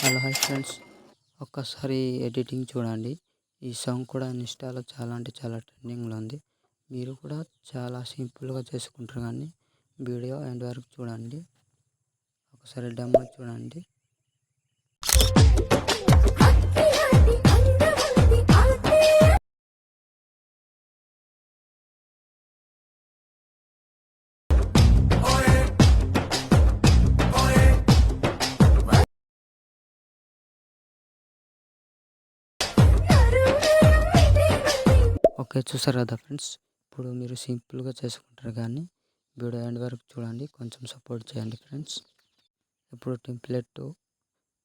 Hello hi friends, ఒక్కసారి editing చూడండి. ఈ సాంగ్ కూడా ఇన్‌స్టాలో చాలా అంటే చాలా ట్రెండింగ్‌లో ఉంది. మీరు కూడా చాలా సింపుల్‌గా చేసుకుంటారు కానీ వీడియో ఎండ్ వరకు చూడండి. ఒకసారి డెమో చూడండి. ఓకే, చూసారు కదా ఫ్రెండ్స్. ఇప్పుడు మీరు సింపుల్‌గా చేసుకుంటారు కానీ వీడియో ఎండ్ వరకు చూడండి. కొంచెం సపోర్ట్ చేయండి ఫ్రెండ్స్. ఇప్పుడు టెంప్లెట్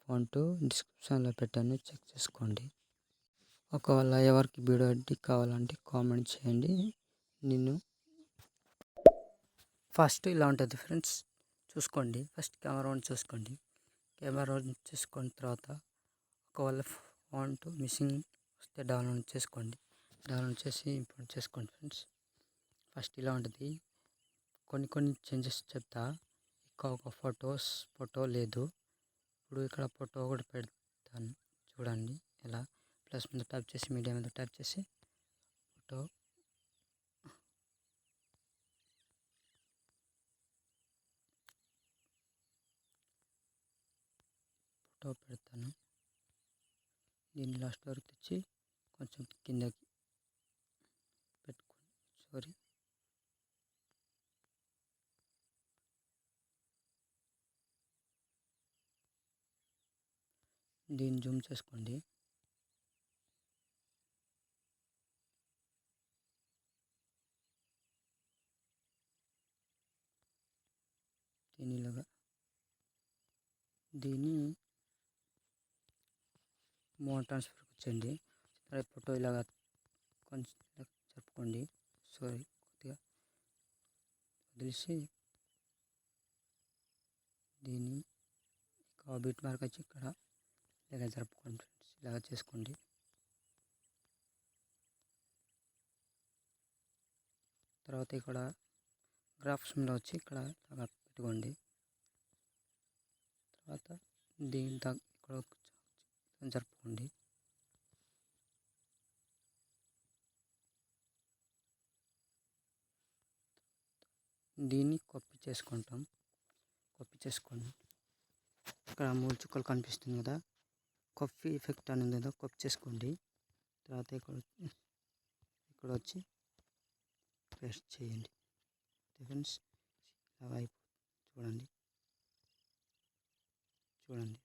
ఫాంట్ డిస్క్రిప్షన్‌లో పెట్టాను, చెక్ చేసుకోండి. ఒకవేళ ఎవరికి వీడియో ఎడిట్ కావాలంటే కామెంట్ చేయండి. నేను ఫస్ట్ ఇలా ఉంటుంది ఫ్రెండ్స్, చూసుకోండి. ఫస్ట్ కెమెరా ఆన్ చూసుకోండి. కెమెరా ఆన్ చేసుకున్న తర్వాత ఒకవేళ ఫాంట్ మిస్సింగ్ వస్తే డౌన్లోడ్ చేసుకోండి. డౌన్లోడ్ చేసి ఇంపోర్ట్ చేసుకోండి ఫ్రెండ్స్. ఫస్ట్ ఇలా ఉంటుంది. కొన్ని చేంజెస్ చెప్తా. ఇంకా ఒక ఫోటో లేదు. ఇప్పుడు ఇక్కడ ఫోటో ఒకటి పెడతాను చూడండి. ఇలా ప్లస్ మీద టైప్ చేసి మీడియా మీద టైప్ చేసి ఫోటో పెడతాను. దీన్ని లాస్ట్ వరకు తెచ్చి కొంచెం కిందకి పెట్టుకోండి. సారీ, దీన్ని జూమ్ చేసుకోండి. దీన్ని మోడ్ ట్రాన్స్ఫర్కి వచ్చేయండి. ఫోటో ఇలాగా కొంచెం జరుపుకోండి. సారీ, కొద్దిగా వదిలేసి దీన్ని బిట్ మార్క్ వచ్చి ఇక్కడ ఇలాగ జరుపుకోండి ఫ్రెండ్స్. ఇలాగ చేసుకోండి. తర్వాత ఇక్కడ గ్రాఫ్స్ మీద వచ్చి ఇక్కడ ఇలాగ పెట్టుకోండి. తర్వాత దీని ఇక్కడ జరుపుకోండి. దీన్ని కాపీ చేసుకోండి. ఇక్కడ 3 చుక్కలు కనిపిస్తుంది కదా, కాపీ ఎఫెక్ట్ అనేది కదా, కాపీ చేసుకోండి. తర్వాత ఇక్కడ వచ్చి పేస్ట్ చేయండి ఫ్రెండ్స్. ఇలా అయిపోతుంది చూడండి.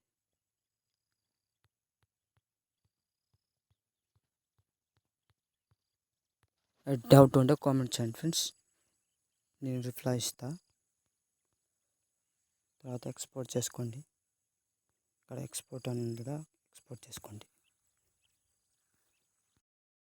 డౌట్ ఉంటే కామెంట్ చేయండి ఫ్రెండ్స్, నేను రిప్లై ఇస్తా. తర్వాత ఎక్స్పోర్ట్ చేసుకోండి. ఇక్కడ ఎక్స్పోర్ట్ అని ఉంది కదా, ఎక్స్పోర్ట్ చేసుకోండి.